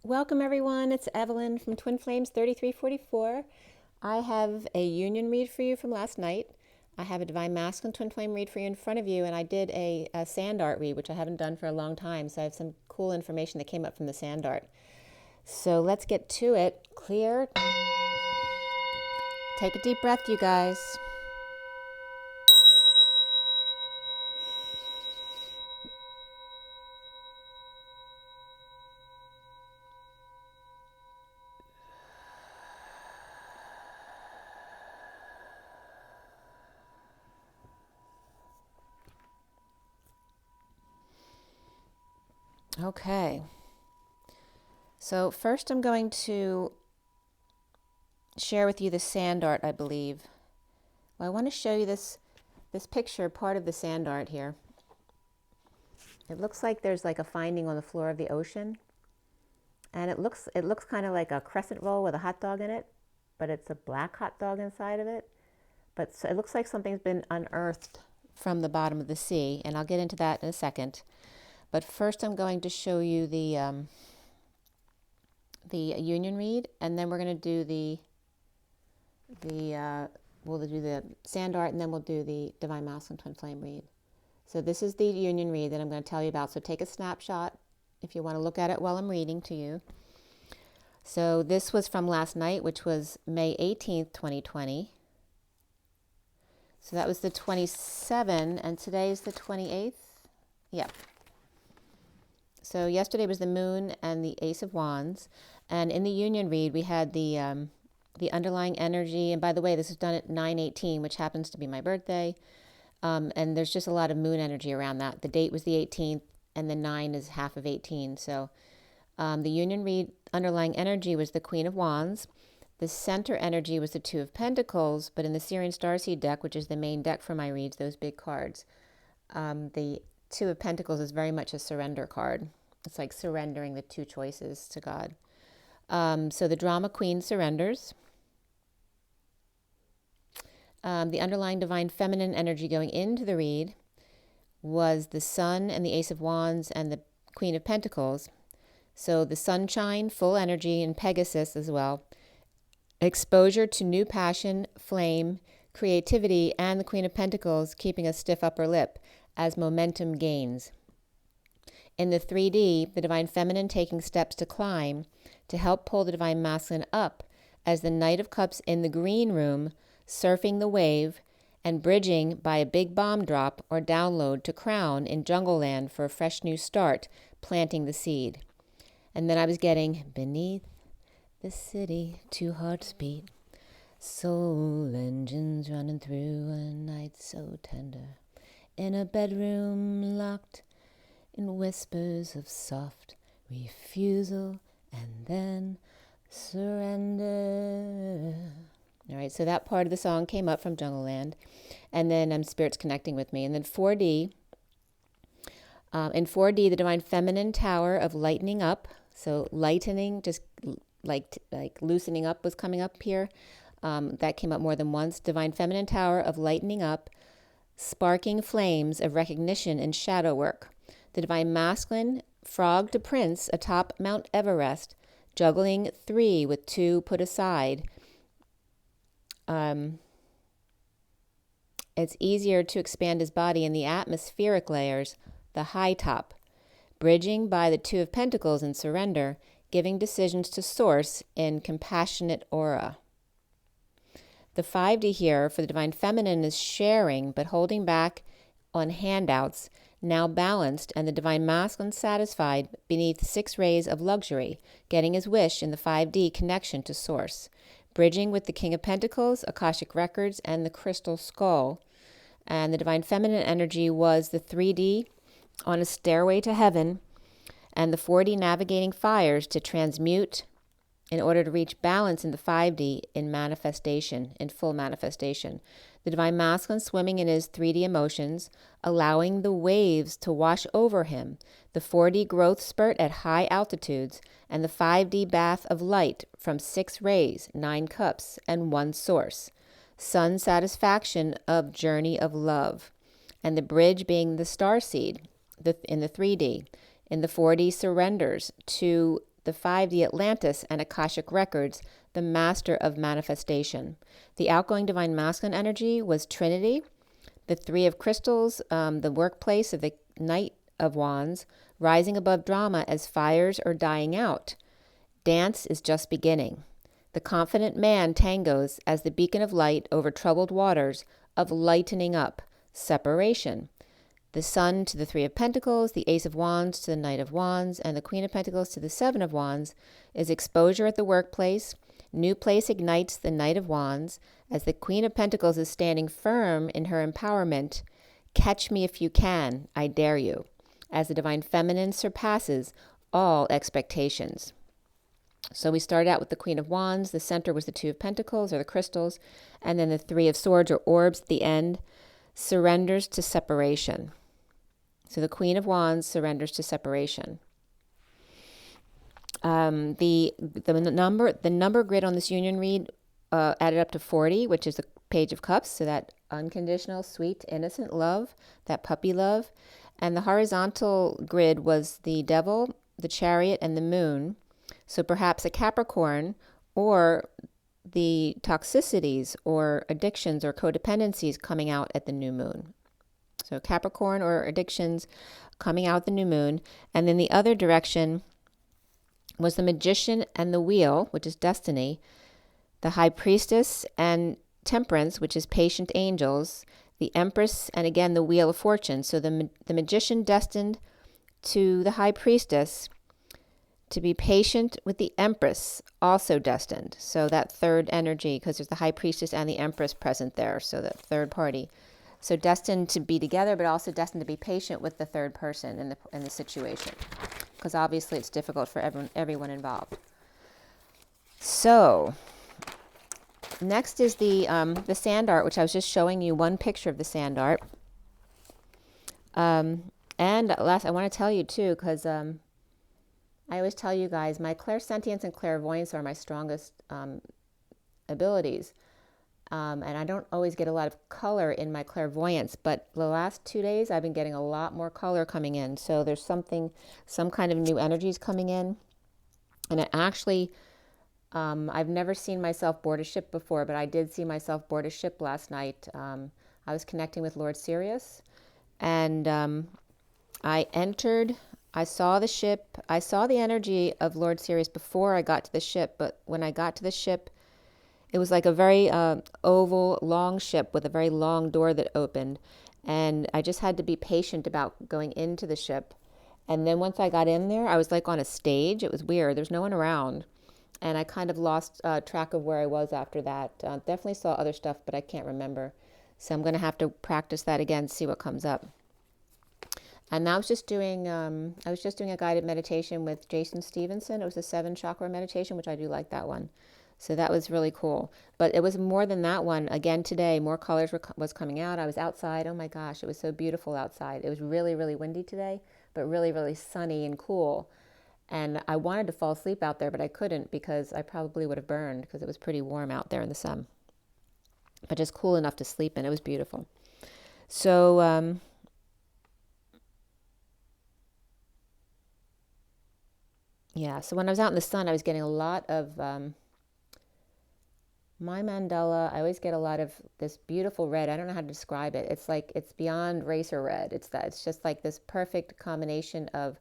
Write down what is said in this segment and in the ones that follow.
Welcome everyone, it's Evelyn from Twin Flames 3344. I have a union read for you from last night. I have a Divine Masculine Twin Flame read for you in front of you, and I did a sand art read, which I haven't done for a long time, so I have some cool information that came up from the sand art. So let's get to it. Clear. Take a deep breath, you guys. Okay, so first I'm going to share with you the sand art, I believe. Well, I want to show you this picture, part of the sand art here. It looks like there's like a finding on the floor of the ocean, and it looks kind of like a crescent roll with a hot dog in it, but it's a black hot dog inside of it. But so it looks like something's been unearthed from the bottom of the sea, and I'll get into that in a second. But first I'm going to show you the union read, and then we're going to do we'll do the sand art, and then we'll do the Divine Masculine Twin Flame read. So this is the union read that I'm going to tell you about. So take a snapshot if you want to look at it while I'm reading to you. So this was from last night, which was May 18th, 2020. So that was the 27, and today is the 28th. Yep. So yesterday was the Moon and the Ace of Wands, and in the union read we had the underlying energy. And by the way, this is done at 9/18, which happens to be my birthday, and there's just a lot of moon energy around that. The date was the 18th, and the 9 is half of 18. So the union read underlying energy was the Queen of Wands. The center energy was the Two of Pentacles, but in the SIRIAN Starseed deck, which is the main deck for my reads, those big cards, the Two of Pentacles is very much a surrender card. It's like surrendering the two choices to God. So the drama queen surrenders. The underlying divine feminine energy going into the read was the Sun and the Ace of Wands and the Queen of Pentacles. So the sunshine, full energy, and Pegasus as well. Exposure to new passion, flame, creativity, and the Queen of Pentacles keeping a stiff upper lip as momentum gains. In the 3D, the Divine Feminine taking steps to climb to help pull the Divine Masculine up as the Knight of Cups in the green room, surfing the wave and bridging by a big bomb drop or download to crown in Jungle Land for a fresh new start, planting the seed. And then I was getting beneath the city, two hearts beat, soul engines running through a night so tender, in a bedroom locked in whispers of soft refusal and then surrender. All right, so that part of the song came up from Jungle Land, and then Spirit's connecting with me. And then 4D, in 4D, the Divine Feminine Tower of lightening up. So lightening, just like loosening up was coming up here. That came up more than once. Divine Feminine Tower of lightening up, sparking flames of recognition and shadow work. The Divine Masculine, frog to prince atop Mount Everest, juggling 3 with 2 put aside. It's easier to expand his body in the atmospheric layers, the high top. Bridging by the Two of Pentacles in surrender, giving decisions to source in compassionate aura. The 5D here for the Divine Feminine is sharing, but holding back on handouts, now balanced, and the Divine Masculine satisfied beneath 6 rays of luxury, getting his wish in the 5D connection to Source. Bridging with the King of Pentacles, Akashic Records, and the Crystal Skull. And the Divine Feminine energy was the 3D on a stairway to heaven, and the 4D navigating fires to transmute in order to reach balance in the 5D in manifestation, in full manifestation. The Divine Masculine swimming in his 3D emotions, allowing the waves to wash over him, the 4D growth spurt at high altitudes, and the 5D bath of light from 6 rays, 9 cups, and 1 source. Sun satisfaction of journey of love, and the bridge being the Starseed in the 3D. In the 4D surrenders to the 5D Atlantis and Akashic Records, the master of manifestation. The outgoing divine masculine energy was Trinity. The 3 of Crystals, the workplace of the Knight of Wands, rising above drama as fires are dying out. Dance is just beginning. The confident man tangos as the beacon of light over troubled waters of lightening up, separation. The Sun to the 3 of Pentacles, the Ace of Wands to the Knight of Wands, and the Queen of Pentacles to the 7 of Wands is exposure at the workplace. New place ignites the Knight of Wands as the Queen of Pentacles is standing firm in her empowerment. Catch me if you can, I dare you, as the Divine Feminine surpasses all expectations. So we started out with the Queen of Wands. The center was the 2 of Pentacles, or the crystals, and then the 3 of Swords, or orbs, at the end, surrenders to separation. So the Queen of Wands surrenders to separation. The number grid on this union read added up to 40, which is the Page of Cups. So that unconditional, sweet, innocent love, that puppy love. And the horizontal grid was the Devil, the Chariot, and the Moon. So perhaps a Capricorn, or the toxicities or addictions or codependencies coming out at the new moon. So Capricorn or addictions coming out the new moon. And then the other direction was the Magician and the Wheel, which is destiny, the High Priestess and Temperance, which is patient angels, the Empress, and again the Wheel of Fortune. So the Magician destined to the High Priestess to be patient with the Empress, also destined. So that third energy, because there's the High Priestess and the Empress present there, so that third party. So destined to be together, but also destined to be patient with the third person in the situation, because obviously it's difficult for everyone involved. So next is the sand art, which I was just showing you one picture of the sand art. And last, I want to tell you too, because I always tell you guys, my clairsentience and clairvoyance are my strongest abilities. And I don't always get a lot of color in my clairvoyance, but the last 2 days I've been getting a lot more color coming in. So there's some kind of new energies coming in. And it actually, I've never seen myself board a ship before, but I did see myself board a ship last night. I was connecting with Lord Sirius, and I saw the ship. I saw the energy of Lord Sirius before I got to the ship, but when I got to the ship, it was like a very oval, long ship with a very long door that opened, and I just had to be patient about going into the ship. And then once I got in there, I was like on a stage. It was weird. There's no one around, and I kind of lost track of where I was after that. Definitely saw other stuff, but I can't remember. So I'm going to have to practice that again, see what comes up. And I was just doing a guided meditation with Jason Stevenson. It was a 7 chakra meditation, which I do like that one. So that was really cool. But it was more than that one. Again today, more colors was coming out. I was outside. Oh my gosh, it was so beautiful outside. It was really, really windy today, but really, really sunny and cool. And I wanted to fall asleep out there, but I couldn't because I probably would have burned because it was pretty warm out there in the sun. But just cool enough to sleep in. It was beautiful. So yeah, so when I was out in the sun, I was getting a lot of my mandala. I always get a lot of this beautiful red. I don't know how to describe it. It's like, it's beyond racer red. It's just like this perfect combination of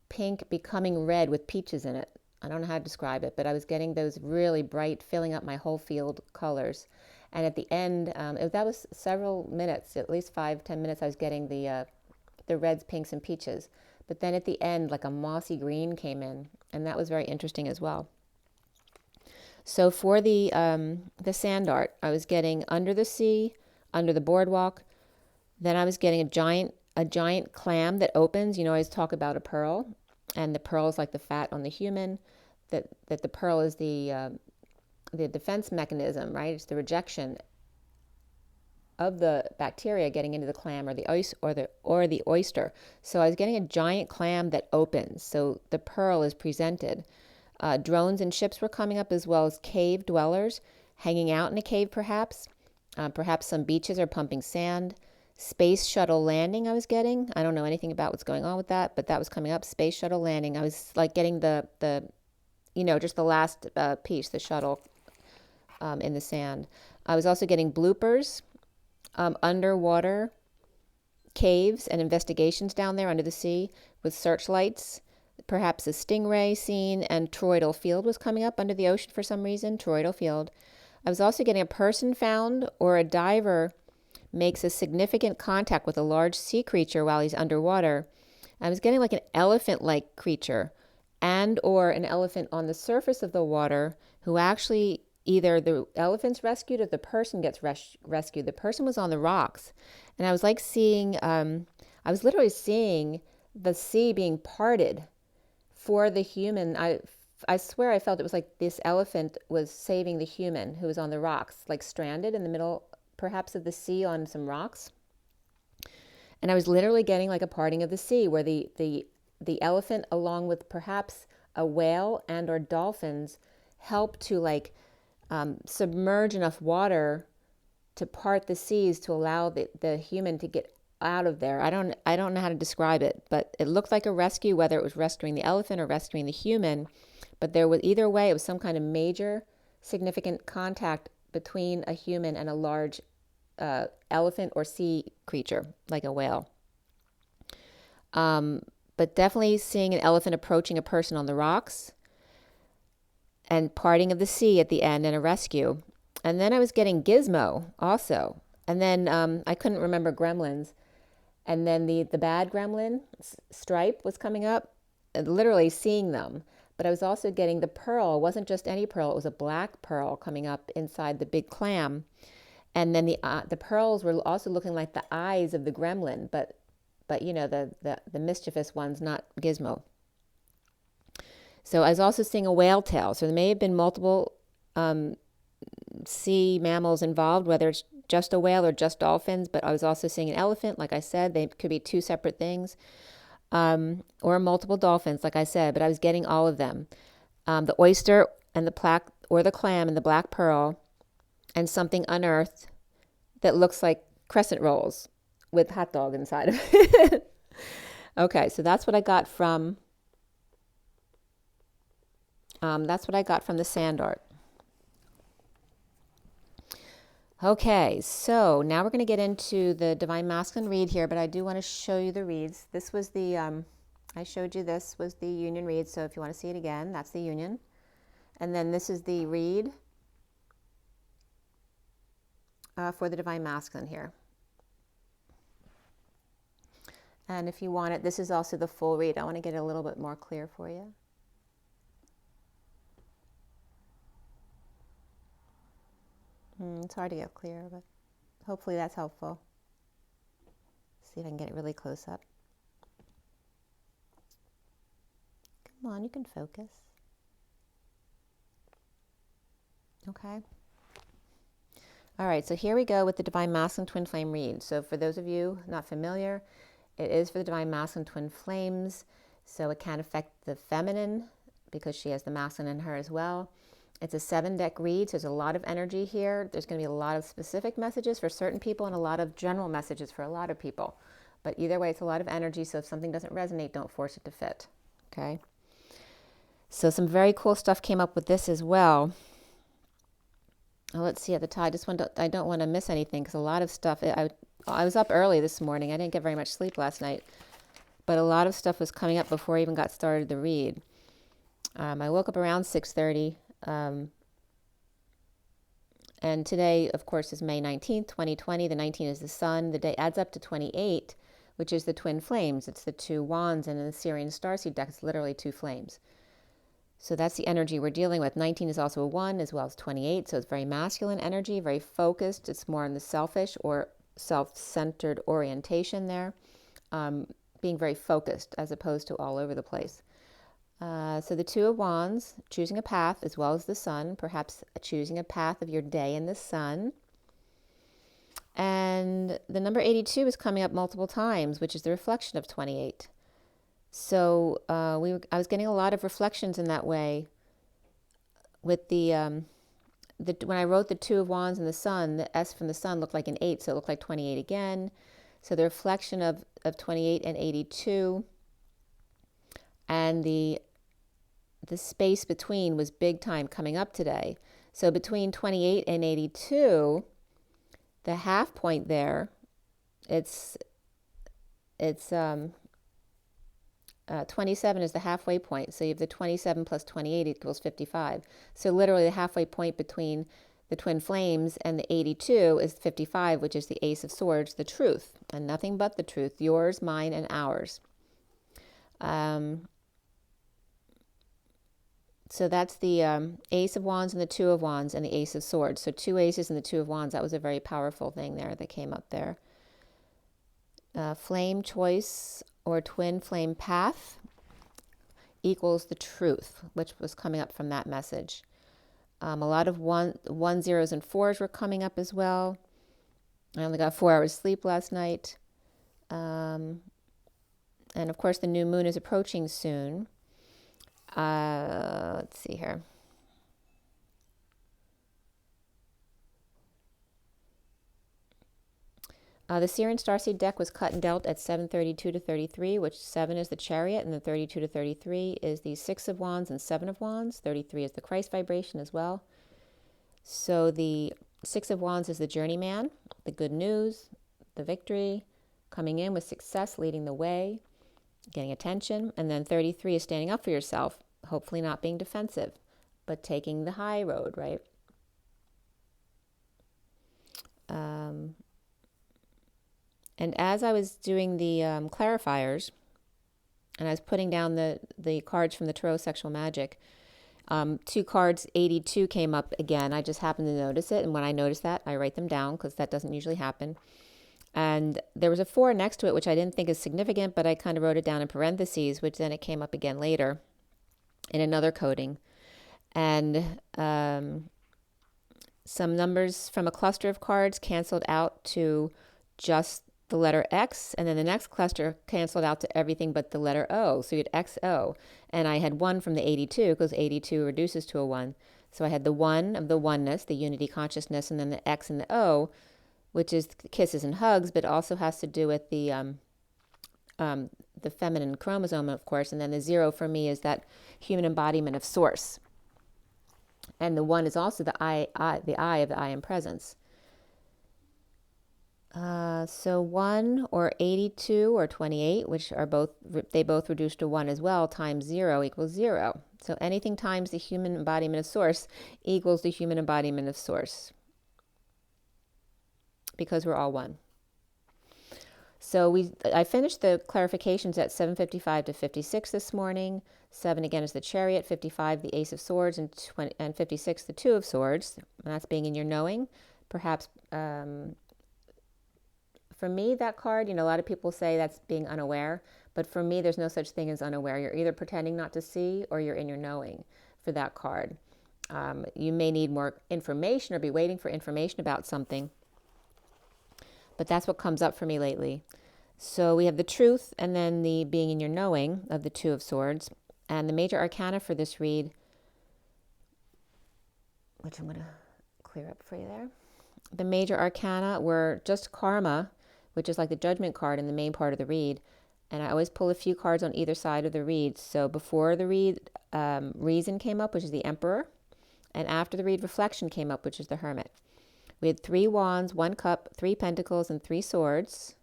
pink becoming red with peaches in it. I don't know how to describe it, but I was getting those really bright, filling up my whole field colors. And at the end, that was several minutes, at least 5-10 minutes, I was getting the reds, pinks, and peaches. But then at the end, like a mossy green came in, and that was very interesting as well. So for the sand art, I was getting under the sea, under the boardwalk. Then I was getting a giant clam that opens. You know, I always talk about a pearl, and the pearl is like the fat on the human. That the pearl is the defense mechanism, right? It's the rejection of the bacteria getting into the clam or the oyster. So I was getting a giant clam that opens. So the pearl is presented. Drones and ships were coming up, as well as cave dwellers hanging out in a cave, perhaps. Perhaps some beaches are pumping sand. Space shuttle landing I was getting. I don't know anything about what's going on with that, but that was coming up. Space shuttle landing. I was like getting the just the last piece, the shuttle in the sand. I was also getting bloopers, underwater caves and investigations down there under the sea with searchlights. Perhaps a stingray scene, and toroidal field was coming up under the ocean for some reason, toroidal field. I was also getting a person found, or a diver makes a significant contact with a large sea creature while he's underwater. I was getting like an elephant-like creature, and or an elephant on the surface of the water who actually either the elephant's rescued or the person gets rescued. The person was on the rocks, and I was like seeing, I was literally seeing the sea being parted for the human. I swear I felt it was like this elephant was saving the human who was on the rocks, like stranded in the middle, perhaps of the sea on some rocks. And I was literally getting like a parting of the sea where the elephant, along with perhaps a whale and or dolphins, help to like submerge enough water to part the seas to allow the human to get out of there. I don't know how to describe it, but it looked like a rescue, whether it was rescuing the elephant or rescuing the human. But there was, either way, it was some kind of major significant contact between a human and a large elephant or sea creature, like a whale. But definitely seeing an elephant approaching a person on the rocks, and parting of the sea at the end, and a rescue. And then I was getting Gizmo also. And then I couldn't remember gremlins. And then the bad gremlin, Stripe, was coming up, literally seeing them. But I was also getting the pearl. It wasn't just any pearl. It was a black pearl coming up inside the big clam. And then the pearls were also looking like the eyes of the gremlin, but the mischievous ones, not Gizmo. So I was also seeing a whale tail. So there may have been multiple sea mammals involved, whether it's just a whale or just dolphins, but I was also seeing an elephant. Like I said, they could be two separate things, or multiple dolphins, like I said, but I was getting all of them. The oyster and the plaque, or the clam and the black pearl, and something unearthed that looks like crescent rolls with hot dog inside of it. Okay, so that's what I got from the sand art. Okay, so now we're going to get into the Divine Masculine read here, but I do want to show you the reads. This was the, I showed you this was the union read, so if you want to see it again, that's the union. And then this is the read for the Divine Masculine here. And if you want it, this is also the full read. I want to get it a little bit more clear for you. It's hard to get clear, but hopefully that's helpful. See if I can get it really close up. Come on, you can focus. Okay. All right, so here we go with the Divine Masculine Twin Flame read. So for those of you not familiar, it is for the Divine Masculine Twin Flames. So it can affect the feminine because she has the masculine in her as well. It's a 7-deck read, so there's a lot of energy here. There's going to be a lot of specific messages for certain people and a lot of general messages for a lot of people. But either way, it's a lot of energy, so if something doesn't resonate, don't force it to fit. Okay? So some very cool stuff came up with this as well. Let's see at the top. I don't want to miss anything because a lot of stuff, I was up early this morning. I didn't get very much sleep last night. But a lot of stuff was coming up before I even got started the read. I woke up around 6:30. And today, of course, is May 19th, 2020. The 19 is the sun. The day adds up to 28, which is the twin flames. It's the 2 wands, and in the SIRIAN Starseed deck, it's literally 2 flames. So that's the energy we're dealing with. 19 is also a 1 as well as 28, so it's very masculine energy, very focused. It's more on the selfish or self-centered orientation there, being very focused as opposed to all over the place. So the 2 of Wands, choosing a path as well as the sun, perhaps choosing a path of your day in the sun. And the number 82 is coming up multiple times, which is the reflection of 28. So I was getting a lot of reflections in that way with when I wrote the 2 of Wands and the sun, the S from the sun looked like an 8, so it looked like 28 again. So the reflection of 28 and 82, and the space between was big time coming up today. So between 28 and 82, the half point there, it's 27 is the halfway point. So you have the 27 plus 28 equals 55. So literally the halfway point between the twin flames and the 82 is 55, which is the Ace of Swords, the truth, and nothing but the truth, yours, mine, and ours. So that's the Ace of Wands and the Two of Wands and the Ace of Swords. So two aces and the Two of Wands. That was a very powerful thing there that came up there. Flame choice or twin flame path equals the truth, which was coming up from that message. A lot of one zeros and fours were coming up as well. I only got 4 hours sleep last night. And of course the new moon is approaching soon. Let's see here. The SIRIAN Starseed deck was cut and dealt at 732 to 33, which 7 is the Chariot, and the 32 to 33 is the 6 of Wands and 7 of Wands. 33 is the Christ vibration as well. So the 6 of Wands is the journeyman, the good news, the victory, coming in with success, leading the way, getting attention. And then 33 is standing up for yourself, hopefully not being defensive, but taking the high road, right? And as I was doing the clarifiers, and I was putting down the cards from the Tarot Sexual Magic, 2 cards, 82 came up again. I just happened to notice it, and when I notice that, I write them down because that doesn't usually happen. And there was a 4 next to it, which I didn't think is significant, but I kind of wrote it down in parentheses, which then it came up again later in another coding. And some numbers from a cluster of cards canceled out to just the letter X, and then the next cluster canceled out to everything but the letter O. So you had XO. And I had 1 from the 82 because 82 reduces to a 1. So I had the 1 of the oneness, the unity consciousness, and then the X and the O, which is kisses and hugs, but also has to do with the feminine chromosome, of course. And then the 0 for me is that human embodiment of source. And the 1 is also the I of the I am presence. So 1 or 82 or 28, which are they both reduce to 1 as well, times 0 equals 0. So anything times the human embodiment of source equals the human embodiment of source, because we're all one. So I finished the clarifications at 7:55 to 56 this morning. 7 again is the Chariot, 55 the Ace of Swords, and 56 the Two of Swords. And that's being in your knowing. Perhaps for me, that card, a lot of people say that's being unaware, but for me, there's no such thing as unaware. You're either pretending not to see or you're in your knowing for that card. You may need more information or be waiting for information about something, but that's what comes up for me lately. So we have the truth and then the being in your knowing of the Two of Swords. And the major arcana for this read, which I'm going to clear up for you there. The major arcana were just karma, which is like the judgment card in the main part of the read. And I always pull a few cards on either side of the read. So before the read, reason came up, which is the Emperor. And after the read, reflection came up, which is the Hermit. We had 3 wands, 1 cup, 3 pentacles, and 3 swords.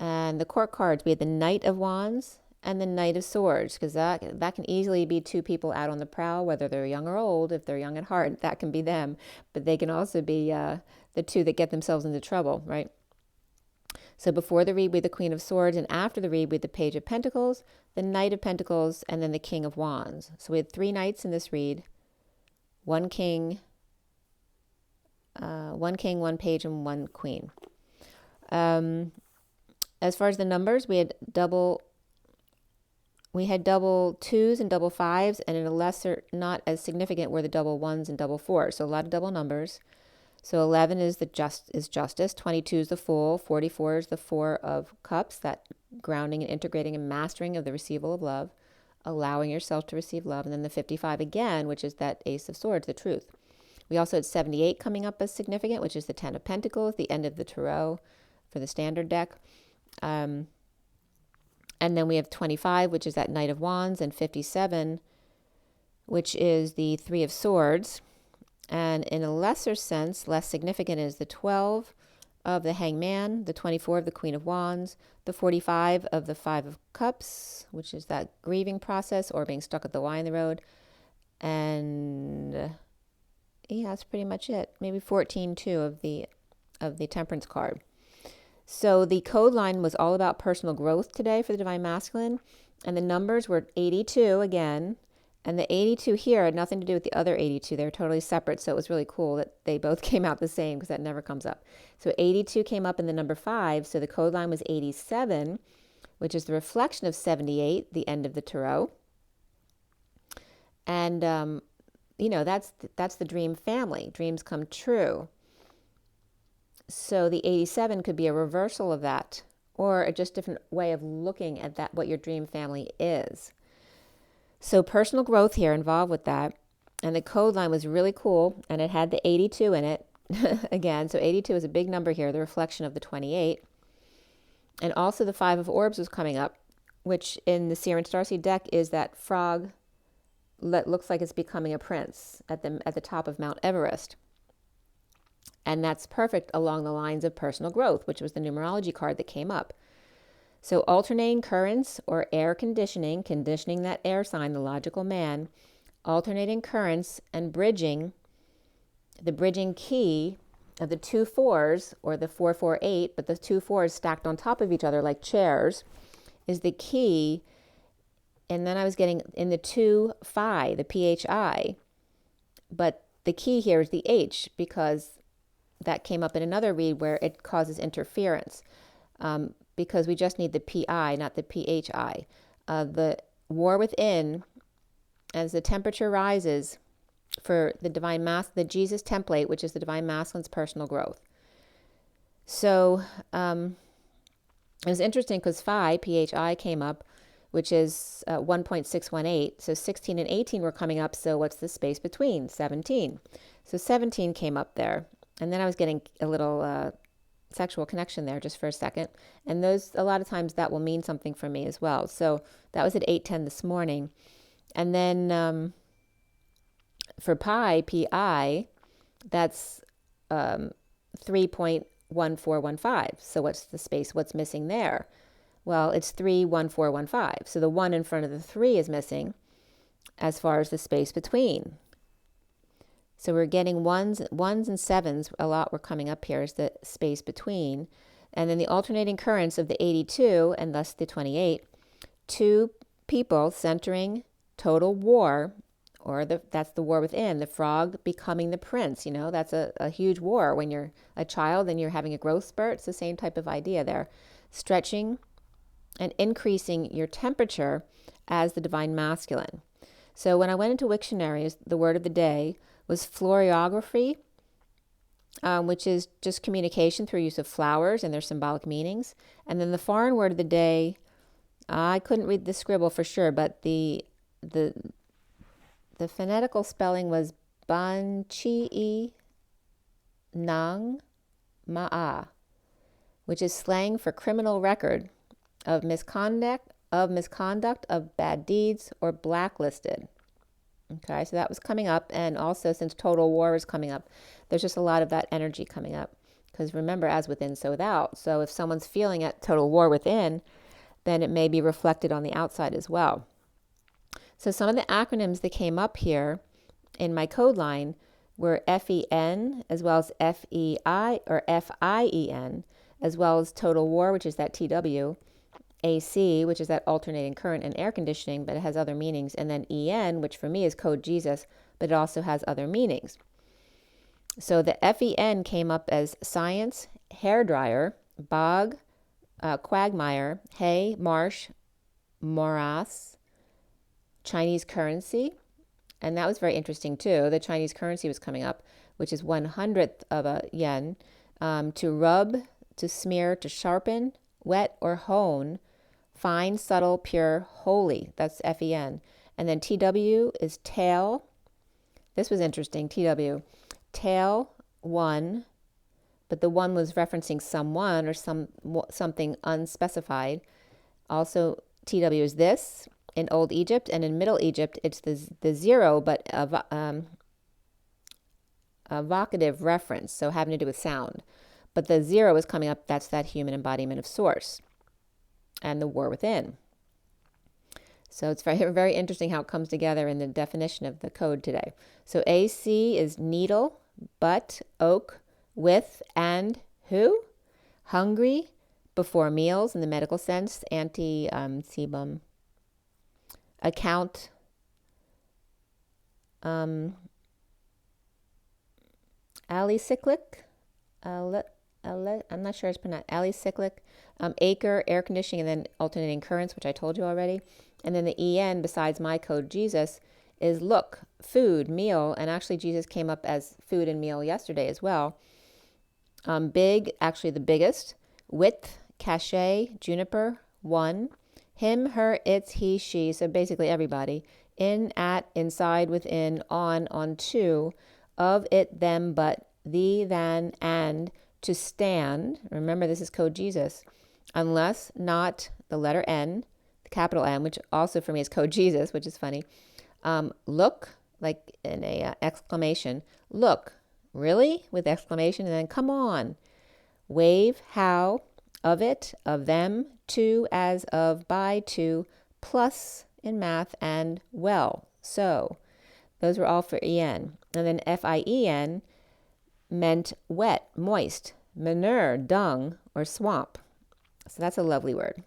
And the court cards, we had the Knight of Wands and the Knight of Swords, because that can easily be 2 people out on the prowl, whether they're young or old. If they're young at heart, that can be them. But they can also be the 2 that get themselves into trouble, right? So before the read, we had the Queen of Swords, and after the read, we had the Page of Pentacles, the Knight of Pentacles, and then the King of Wands. So we had 3 knights in this read, 1 king, 1 page, and 1 queen. As far as the numbers, we had double 2s and double 5s, and in a lesser, not as significant, were the double 1s and double 4s. So a lot of double numbers. So 11 is justice, 22 is the Fool, 44 is the 4 of Cups, that grounding and integrating and mastering of the receival of love, allowing yourself to receive love, and then the 55 again, which is that Ace of Swords, the truth. We also had 78 coming up as significant, which is the 10 of Pentacles, the end of the Tarot, for the standard deck. And then we have 25, which is that Knight of Wands, and 57, which is the Three of Swords. And in a lesser sense, less significant, is the 12 of the Hangman, the 24 of the Queen of Wands, the 45 of the Five of Cups, which is that grieving process or being stuck at the Y in the road. And yeah, that's pretty much it. Maybe 14 too of the Temperance card. So the code line was all about personal growth today for the Divine Masculine, and the numbers were 82 again, and the 82 here had nothing to do with the other 82. They were totally separate, so it was really cool that they both came out the same, because that never comes up. So 82 came up in the number 5, so the code line was 87, which is the reflection of 78, the end of the tarot. And, that's the dream family. Dreams come true. So the 87 could be a reversal of that, or a just different way of looking at that, what your dream family is. So personal growth here involved with that. And the code line was really cool, and it had the 82 in it again. So 82 is a big number here, the reflection of the 28. And also the 5 of Orbs was coming up, which in the SIRIAN Starseed deck is that frog that looks like it's becoming a prince at the top of Mount Everest. And that's perfect along the lines of personal growth, which was the numerology card that came up. So alternating currents or air conditioning that air sign, the logical man, alternating currents and bridging, the bridging key of the 2 4s or the 4-4-8, but the 2 4s stacked on top of each other like chairs, is the key. And then I was getting in the 2-5, the PHI, but the key here is the H, because that came up in another read where it causes interference, because we just need the PI, not the PHI. The war within, as the temperature rises for the Divine the Jesus template, which is the Divine Masculine's personal growth. So it was interesting because Phi, PHI, came up, which is 1.618. So 16 and 18 were coming up. So what's the space between? 17. So 17 came up there. And then I was getting a little sexual connection there just for a second. And those, a lot of times that will mean something for me as well. So that was at 8:10 this morning. And then for pi, PI, that's 3.1415. So what's the space? What's missing there? Well, it's 31415. So the 1 in front of the 3 is missing as far as the space between. So we're getting ones and 7s. A lot were coming up here as the space between. And then the alternating currents of the 82 and thus the 28. 2 people centering total war, or that's the war within. The frog becoming the prince. That's a huge war. When you're a child and you're having a growth spurt, it's the same type of idea there. Stretching and increasing your temperature as the Divine Masculine. So when I went into Wiktionary, the word of the day was florography, which is just communication through use of flowers and their symbolic meanings. And then the foreign word of the day, I couldn't read the scribble for sure, but the phonetical spelling was banchi nang ma'a, which is slang for criminal record of misconduct, of bad deeds, or blacklisted. Okay, so that was coming up, and also since total war is coming up, there's just a lot of that energy coming up. Because remember, as within, so without. So if someone's feeling at total war within, then it may be reflected on the outside as well. So some of the acronyms that came up here in my code line were FEN, as well as FEI, or FIEN, as well as total war, which is that TW, AC, which is that alternating current and air conditioning, but it has other meanings, and then EN, which for me is code Jesus, but it also has other meanings. So the FEN came up as science, hairdryer, bog, quagmire, hay, marsh, morass, Chinese currency, and that was very interesting too. The Chinese currency was coming up, which is 1/100th of a yen, to rub, to smear, to sharpen, wet or hone, fine, subtle, pure, holy. That's FEN. And then TW is tail. This was interesting, TW. Tail 1, but the one was referencing someone or something unspecified. Also, TW is this in Old Egypt, and in Middle Egypt, it's the zero, but evocative reference, so having to do with sound. But the zero is coming up, that's that human embodiment of source and the war within. So it's very, very interesting how it comes together in the definition of the code today. So AC is needle, butt, oak, with, and who? Hungry, before meals in the medical sense, sebum, account, alicyclic, I'm not sure it's pronounced, alicyclic, acre, air conditioning, and then alternating currents, which I told you already. And then the EN, besides my code Jesus, is look, food, meal, and actually Jesus came up as food and meal yesterday as well. Big, actually the biggest. Width, cachet, juniper, one. Him, her, its, he, she, so basically everybody. In, at, inside, within, on to, of, it, them, but, thee, than, and, to stand. Remember, this is code Jesus. Unless, not, the letter N, the capital N, which also for me is code Jesus, which is funny. Look, like in a exclamation. Look, really? With exclamation, and then come on. Wave, how, of it, of them, to, as of, by, to, plus in math, and well, so. Those were all for EN. And then FIEN meant wet, moist, manure, dung, or swamp. So that's a lovely word.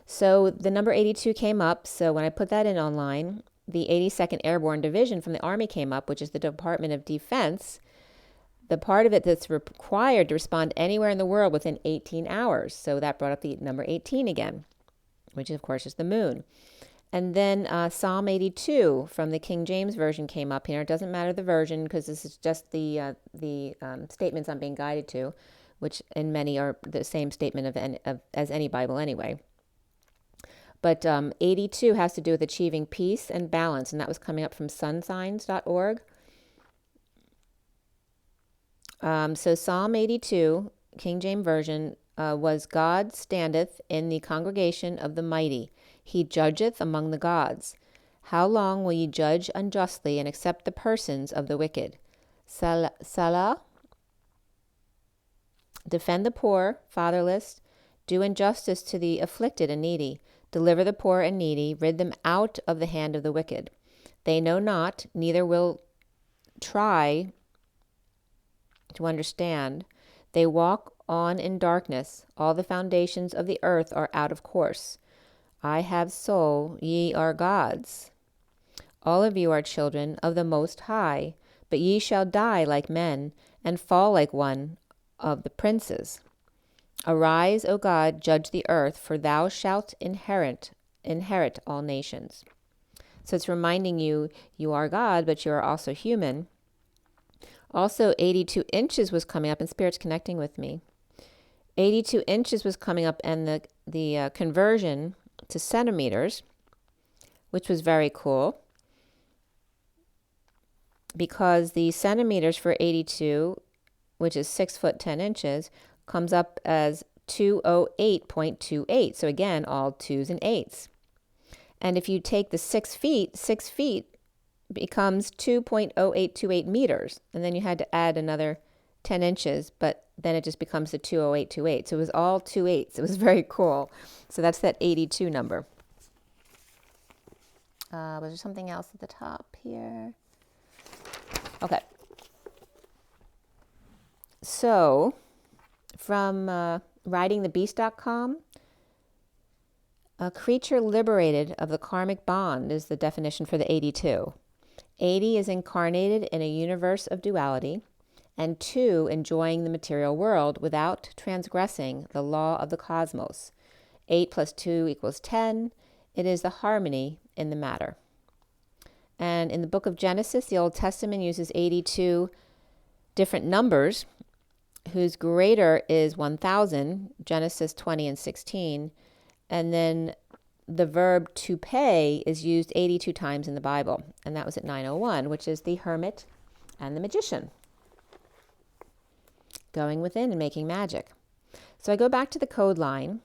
So the number 82 came up. So when I put that in online, the 82nd Airborne Division from the Army came up, which is the Department of Defense. The part of it that's required to respond anywhere in the world within 18 hours. So that brought up the number 18 again, which of course is the moon. And then Psalm 82 from the King James Version came up here. It doesn't matter the version because this is just the statements I'm being guided to, which in many are the same statement as any Bible anyway. But 82 has to do with achieving peace and balance, and that was coming up from sunsigns.org. So Psalm 82, King James Version, was God standeth in the congregation of the mighty. He judgeth among the gods. How long will ye judge unjustly and accept the persons of the wicked? Salah. Defend the poor, fatherless. Do injustice to the afflicted and needy. Deliver the poor and needy. Rid them out of the hand of the wicked. They know not, neither will try to understand. They walk on in darkness. All the foundations of the earth are out of course. I have soul, ye are gods. All of you are children of the Most High, but ye shall die like men, and fall like one of the princes. Arise, O God, judge the earth, for thou shalt inherit all nations. So it's reminding you, you are God, but you are also human. Also, 82 inches was coming up, and Spirit's connecting with me. 82 inches was coming up, and the conversion to centimeters, which was very cool, because the centimeters for 82, which is 6 foot 10 inches, comes up as 208.28. So again, all 2s and 8s. And if you take the 6 feet becomes 2.0828 meters. And then you had to add another 10 inches, but then it just becomes the 20828. So it was all 2 8s. It was very cool. So that's that 82 number. Was there something else at the top here? Okay. So from writingthebeast.com, a creature liberated of the karmic bond is the definition for the 82. 80 is incarnated in a universe of duality, and 2 enjoying the material world without transgressing the law of the cosmos. 8 plus 2 equals 10. It is the harmony in the matter. And in the book of Genesis, the Old Testament uses 82 different numbers, whose greater is 1,000, Genesis 20 and 16. And then the verb to pay is used 82 times in the Bible. And that was at 901, which is the hermit and the magician. going within and making magic. So I go back to the code line,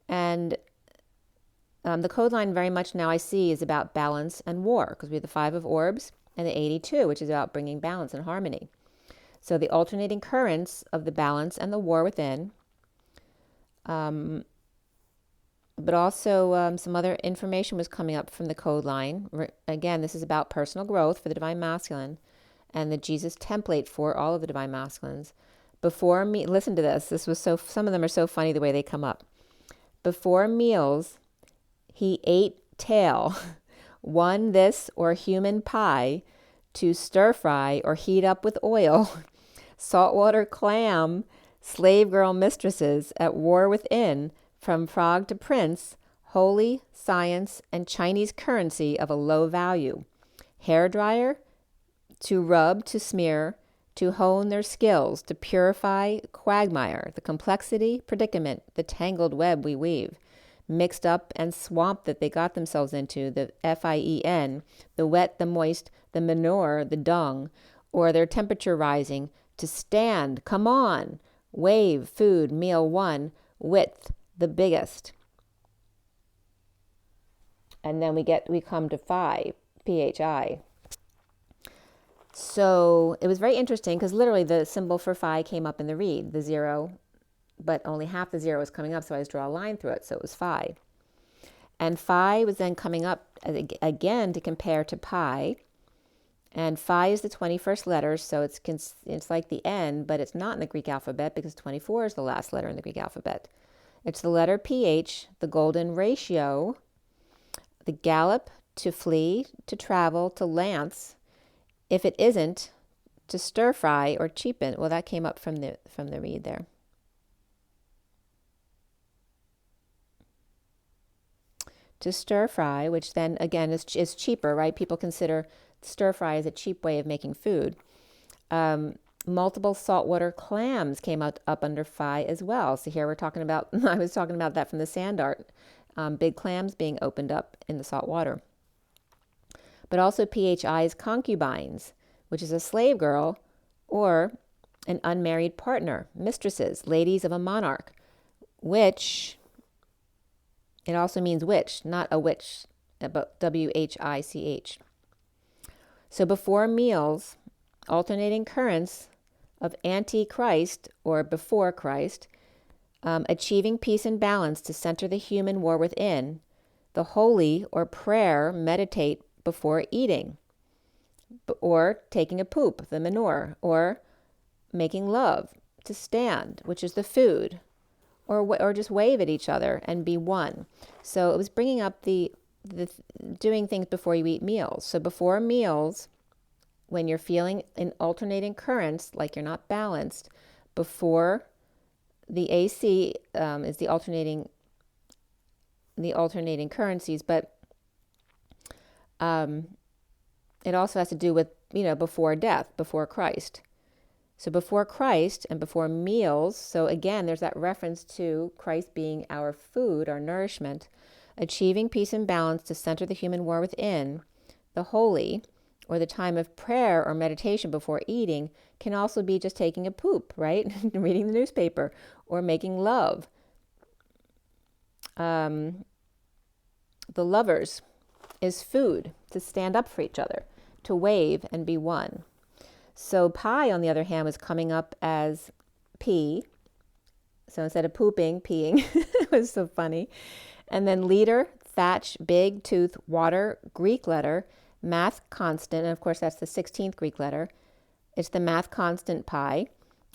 and the code line very much now I see is about balance and war, because we have the 5 of orbs and the 82, which is about bringing balance and harmony. So the alternating currents of the balance and the war within, but also some other information was coming up from the code line. Again, this is about personal growth for the Divine Masculine and the Jesus template for all of the Divine Masculines. Before me, listen to this. This was some of them are so funny the way they come up. Before meals, he ate tail, one this or human pie, to stir fry or heat up with oil, saltwater clam, slave girl mistresses at war within, from frog to prince, holy science and Chinese currency of a low value, hair dryer, to rub, to smear, to hone their skills, to purify quagmire, the complexity, predicament, the tangled web we weave, mixed up and swamp that they got themselves into, the FIEN, the wet, the moist, the manure, the dung, or their temperature rising, to stand, come on, wave, food, meal one, width, the biggest. And then we come to phi, PHI. So it was very interesting because literally the symbol for phi came up in the read, the 0, but only half the 0 was coming up, so I just draw a line through it, so it was phi. And phi was then coming up again to compare to pi, and phi is the 21st letter, so it's like the N, but it's not in the Greek alphabet because 24 is the last letter in the Greek alphabet. It's the letter PH, the golden ratio, the gallop, to flee, to travel, to lance. If it isn't, to stir fry or cheapen. Well, that came up from the read there. To stir fry, which then again is cheaper, right? People consider stir fry as a cheap way of making food. Multiple saltwater clams came up under phi as well. So here we're talking about, I was talking about that from the sand art, big clams being opened up in the salt water. But also PHI's concubines, which is a slave girl or an unmarried partner, mistresses, ladies of a monarch, which, it also means witch, not a witch, but WHICH. So before meals, alternating currents of anti-Christ or before Christ, achieving peace and balance to center the human war within, the holy or prayer, meditate before eating, or taking a poop, the manure, or making love, to stand, which is the food, or just wave at each other and be one. So it was bringing up the doing things before you eat meals. So before meals, when you're feeling in alternating currents, like you're not balanced, before the AC is the alternating currencies, but it also has to do with, before death, before Christ. So before Christ and before meals, so again, there's that reference to Christ being our food, our nourishment, achieving peace and balance to center the human war within, the holy, or the time of prayer or meditation before eating, can also be just taking a poop, right? Reading the newspaper, or making love. The lovers is food, to stand up for each other, to wave and be one. So pi, on the other hand, was coming up as P. So instead of pooping, peeing. It was so funny. And then leader, thatch, big, tooth, water, Greek letter, math constant, and of course that's the 16th Greek letter. It's the math constant pi.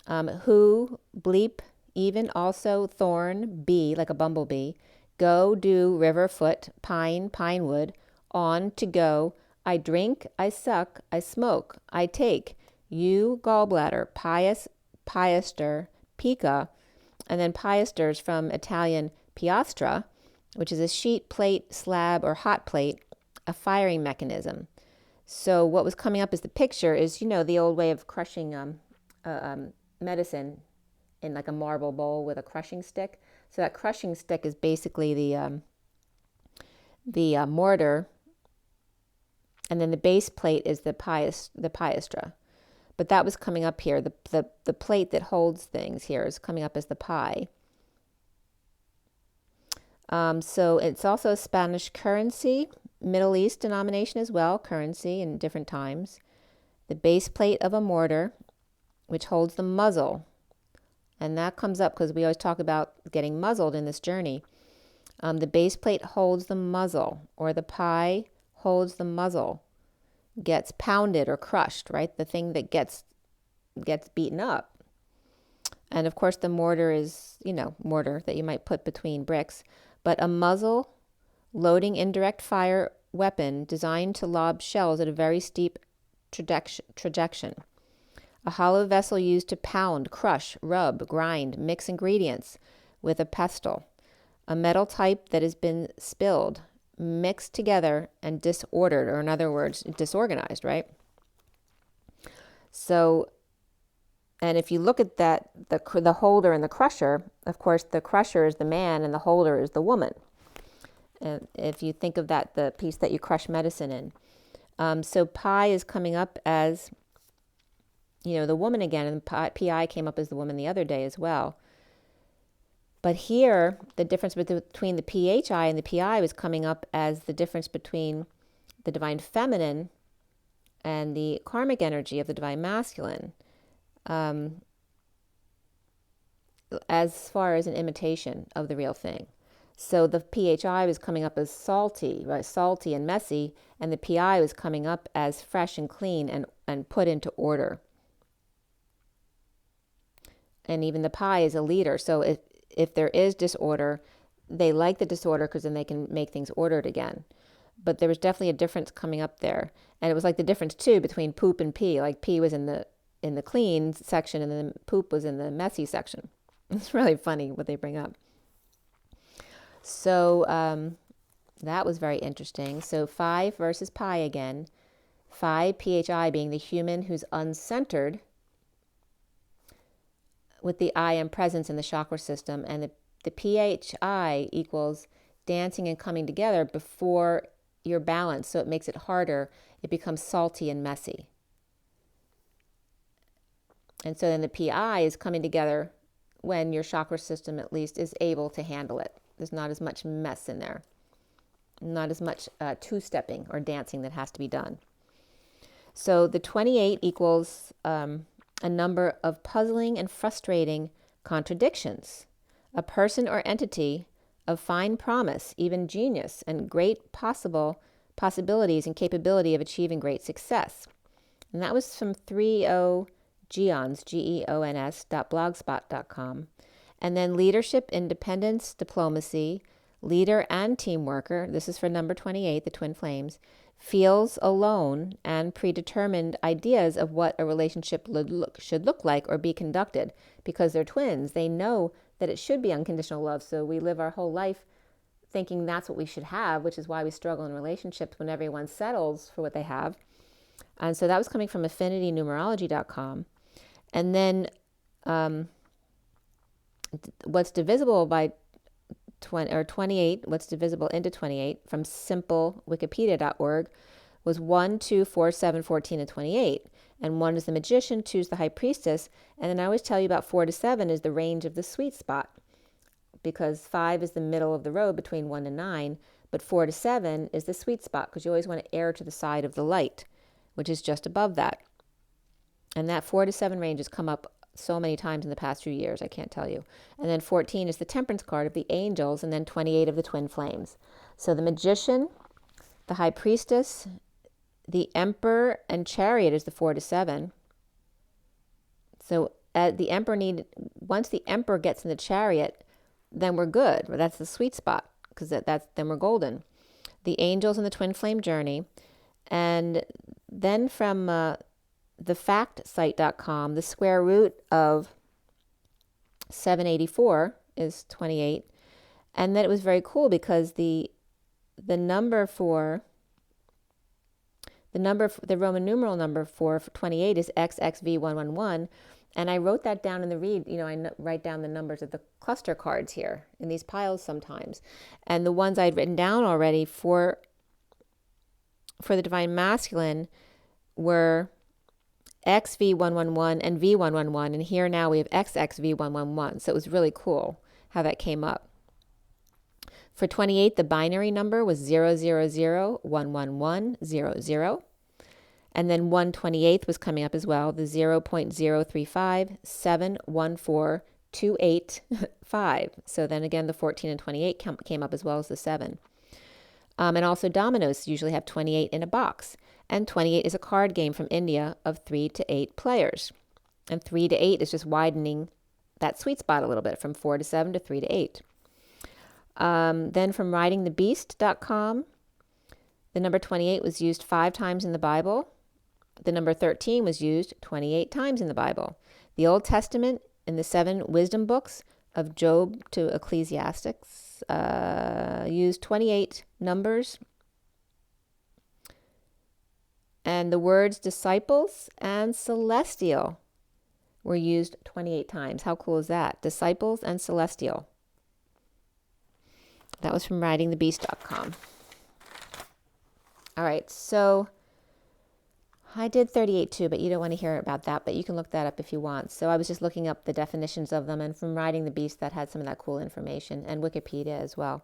Who, bleep, even, also, thorn, bee, like a bumblebee, go, do, river, foot, pine, pinewood, on, to go, I drink, I suck, I smoke, I take, you, gallbladder, pious, piaster, pica, and then piasters from Italian piastra, which is a sheet, plate, slab, or hot plate, a firing mechanism. So what was coming up as the picture is, the old way of crushing medicine in like a marble bowl with a crushing stick. So that crushing stick is basically the mortar, and then the base plate is the piastra. But that was coming up here. The plate that holds things here is coming up as the pi. So it's also a Spanish currency, Middle East denomination as well, currency in different times. The base plate of a mortar, which holds the muzzle. And that comes up because we always talk about getting muzzled in this journey. The base plate holds the muzzle, or the pi holds the muzzle, gets pounded or crushed, right? The thing that gets beaten up. And of course the mortar is, mortar that you might put between bricks, but a muzzle loading indirect fire weapon designed to lob shells at a very steep trajectory. A hollow vessel used to pound, crush, rub, grind, mix ingredients with a pestle. A metal type that has been spilled, mixed together, and disordered, or in other words, disorganized, right? So, and if you look at that, the holder and the crusher, of course, the crusher is the man and the holder is the woman. And if you think of that, the piece that you crush medicine in. So pi is coming up as, the woman again, and pi came up as the woman the other day as well. But here, the difference between the PHI and the PI was coming up as the difference between the divine feminine and the karmic energy of the divine masculine, as far as an imitation of the real thing. So the PHI was coming up as salty, right? Salty and messy, and the PI was coming up as fresh and clean and put into order. And even the pi is a leader. So if there is disorder, they like the disorder because then they can make things ordered again. But there was definitely a difference coming up there. And it was like the difference too between poop and pee. Like pee was in the clean section and then poop was in the messy section. It's really funny what they bring up. So that was very interesting. So phi versus pi again. Phi, PHI being the human who's uncentered, with the I am presence in the chakra system, and the PHI equals dancing and coming together before you're balanced, so it makes it harder. It becomes salty and messy. And so then the PI is coming together when your chakra system at least is able to handle it. There's not as much mess in there, not as much two-stepping or dancing that has to be done. So the 28 equals a number of puzzling and frustrating contradictions, a person or entity of fine promise, even genius, and great possibilities and capability of achieving great success. And that was from 30 Geons, GEONS.blogspot.com. And then leadership, independence, diplomacy, leader and team worker, this is for number 28, the twin flames, feels alone and predetermined ideas of what a relationship should look like or be conducted. Because they're twins, they know that it should be unconditional love. So we live our whole life thinking that's what we should have, which is why we struggle in relationships when everyone settles for what they have. And so that was coming from affinitynumerology.com. And then what's divisible by 28, what's divisible into 28 from simplewikipedia.org was 1, 2, 4, 7, 14, and 28. And 1 is the magician, 2 is the high priestess. And then I always tell you about 4 to 7 is the range of the sweet spot, because 5 is the middle of the road between 1 and 9, but 4 to 7 is the sweet spot because you always want to err to the side of the light, which is just above that. And that 4 to 7 range has come up so many times in the past few years, I can't tell you. And then 14 is the temperance card of the angels, and then 28 of the twin flames. So the magician, the high priestess, the emperor, and chariot is the 4 to 7. So the emperor once the emperor gets in the chariot, then we're good. That's the sweet spot, because then we're golden. The angels and the twin flame journey. And then from thefactsite.com, the square root of 784 is 28. And then it was very cool because the Roman numeral number for 28 is XXV111. And I wrote that down in the read. I write down the numbers of the cluster cards here in these piles sometimes. And the ones I'd written down already for the divine masculine were XV111 and V111, and here now we have XXV111. So it was really cool how that came up. For 28, the binary number was 000111100. And then 1/28 was coming up as well, the 0.035714285. So then again, the 14 and 28 came up as well as the 7. And also dominoes usually have 28 in a box. And 28 is a card game from India of 3 to 8 players. And 3 to 8 is just widening that sweet spot a little bit from 4 to 7 to 3 to 8. Then from writingthebeast.com, the number 28 was used 5 times in the Bible. The number 13 was used 28 times in the Bible. The Old Testament in the 7 wisdom books of Job to Ecclesiastics used 28 numbers. And the words disciples and celestial were used 28 times. How cool is that? Disciples and celestial. That was from writingthebeast.com. All right, so I did 38 too, but you don't want to hear about that, but you can look that up if you want. So I was just looking up the definitions of them, and from Writing the Beast, that had some of that cool information, and Wikipedia as well.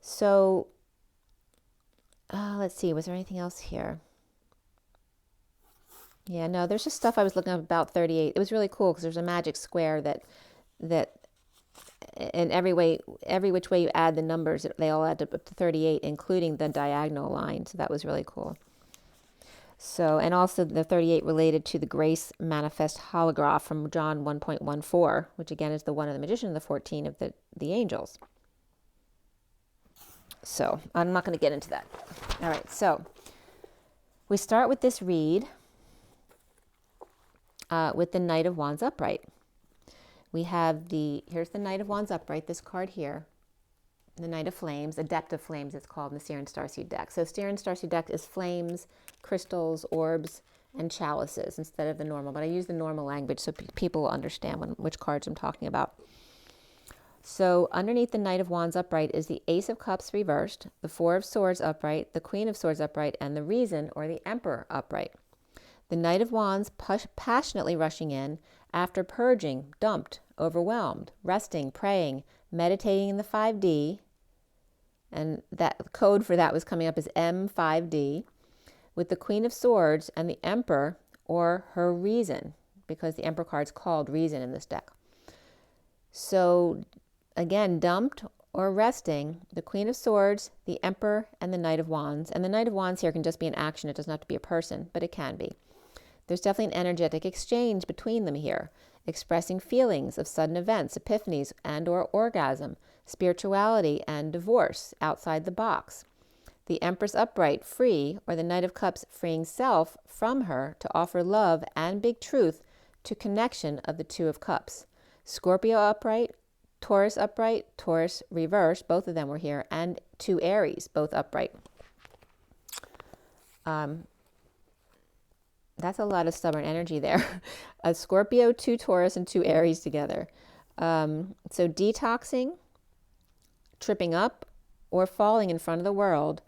So let's see, was there anything else here? Yeah, no, there's just stuff I was looking up about 38. It was really cool because there's a magic square that in every which way you add the numbers, they all add up to 38, including the diagonal line. So that was really cool. So, and also the 38 related to the grace manifest holograph from John 1.14, which again is the 1 of the magician and the 14 of the angels. So I'm not going to get into that. All right, so we start with this read with the Knight of Wands upright. We have here's the Knight of Wands upright, this card here. The Knight of Flames, Adept of Flames, it's called in the SIRIAN Starseed deck. So SIRIAN Starseed deck is flames, crystals, orbs, and chalices instead of the normal. But I use the normal language so people will understand which cards I'm talking about. So underneath the Knight of Wands upright is the Ace of Cups reversed, the Four of Swords upright, the Queen of Swords upright, and the Reason or the Emperor upright. The Knight of Wands passionately rushing in after purging, dumped, overwhelmed, resting, praying, meditating in the 5D, and that code for that was coming up as M5D, with the Queen of Swords and the Emperor or her Reason, because the Emperor card's called Reason in this deck. So again, dumped or resting, the Queen of Swords, the Emperor, and the Knight of Wands. And the Knight of Wands here can just be an action. It doesn't have to be a person, but it can be. There's definitely an energetic exchange between them here, expressing feelings of sudden events, epiphanies, and or orgasm, spirituality, and divorce outside the box. The Empress upright, free, or the Knight of Cups freeing self from her to offer love and big truth to connection of the Two of Cups. Scorpio upright, Taurus upright, Taurus reversed, both of them were here, and 2 Aries, both upright. That's a lot of stubborn energy there. A Scorpio, 2 Taurus, and 2 Aries together. So detoxing, tripping up, or falling in front of the world,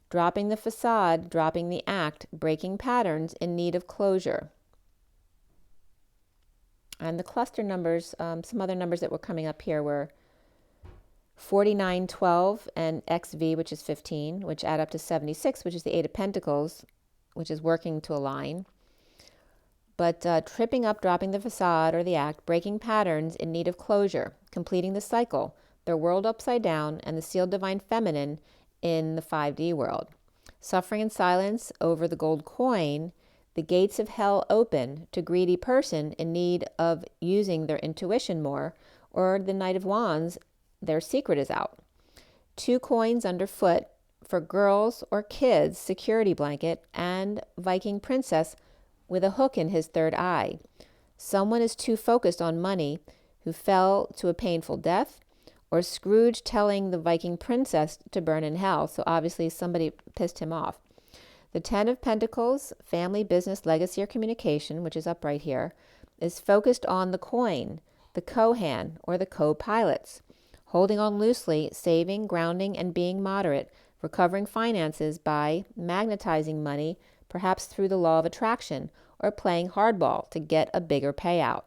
dropping the facade, dropping the act, breaking patterns in need of closure. And the cluster numbers, some other numbers that were coming up here were 4912 and XV, which is 15, which add up to 76, which is the 8 of Pentacles, which is working to align. But tripping up, dropping the facade or the act, breaking patterns in need of closure, completing the cycle, their world upside down, and the sealed divine feminine in the 5D world. Suffering in silence over the gold coin, the gates of hell open to greedy person in need of using their intuition more, or the Knight of Wands, their secret is out. 2 coins underfoot for girls or kids, security blanket, and Viking princess with a hook in his third eye. Someone is too focused on money who fell to a painful death, or Scrooge telling the Viking princess to burn in hell. So obviously somebody pissed him off. The 10 of Pentacles, family, business, legacy, or communication, which is upright here, is focused on the coin, the co-hand, or the co-pilots, holding on loosely, saving, grounding, and being moderate, recovering finances by magnetizing money, perhaps through the law of attraction, or playing hardball to get a bigger payout.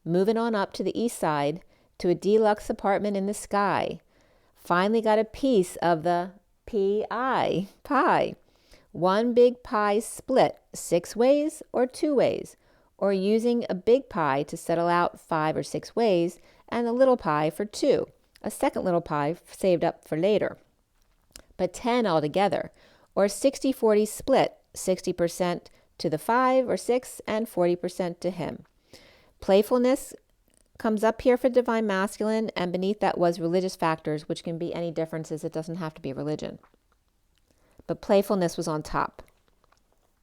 Moving on up to the east side to a deluxe apartment in the sky. Finally got a piece of the pie. One big pie split 6 ways or 2 ways, or using a big pie to settle out 5 or 6 ways and a little pie for 2, a second little pie saved up for later. But 10 altogether, or 60-40 split, 60% to the 5 or 6 and 40% to him. Playfulness comes up here for Divine Masculine, and beneath that was religious factors, which can be any differences. It doesn't have to be religion. But playfulness was on top.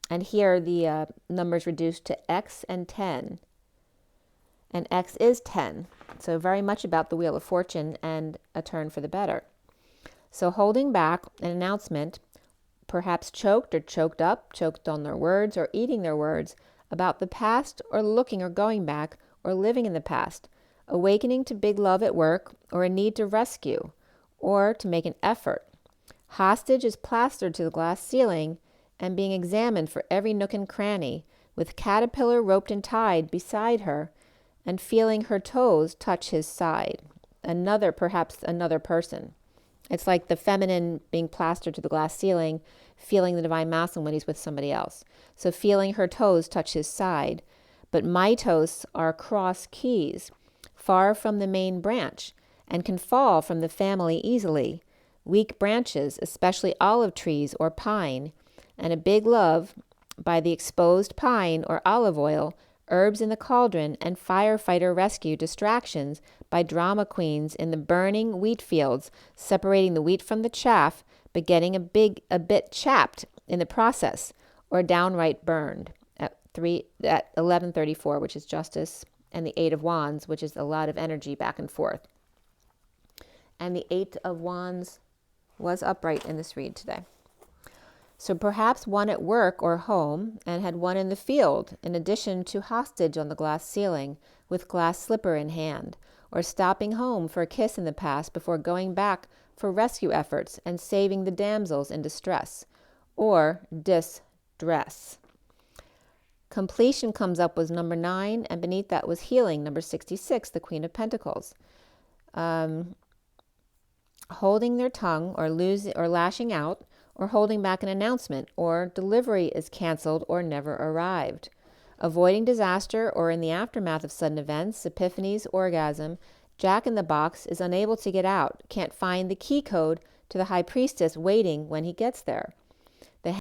And here the numbers reduced to X and 10. And X is 10. So very much about the Wheel of Fortune and a turn for the better. So holding back an announcement, perhaps choked or choked up, choked on their words or eating their words, about the past or looking or going back or living in the past, awakening to big love at work or a need to rescue or to make an effort. Hostage is plastered to the glass ceiling and being examined for every nook and cranny, with caterpillar roped and tied beside her and feeling her toes touch his side. Perhaps another person. It's like the feminine being plastered to the glass ceiling, feeling the Divine Masculine when he's with somebody else. So feeling her toes touch his side. But my toes are cross keys, far from the main branch, and can fall from the family easily. Weak branches, especially olive trees or pine, and a big love by the exposed pine or olive oil, herbs in the cauldron, and firefighter rescue distractions by drama queens in the burning wheat fields, separating the wheat from the chaff, but getting a bit chapped in the process, or downright burned at 1134, which is justice, and the 8 of Wands, which is a lot of energy back and forth. And the 8 of Wands was upright in this read today. So perhaps one at work or home and had one in the field, in addition to hostage on the glass ceiling with glass slipper in hand, or stopping home for a kiss in the past before going back for rescue efforts and saving the damsels in distress, or distress. Completion comes up was number 9, and beneath that was healing, number 66, the Queen of Pentacles. Holding their tongue or lashing out, or holding back an announcement, or delivery is canceled or never arrived. Avoiding disaster or in the aftermath of sudden events, epiphanies, orgasm, Jack in the Box is unable to get out, can't find the key code to the High Priestess waiting when he gets there.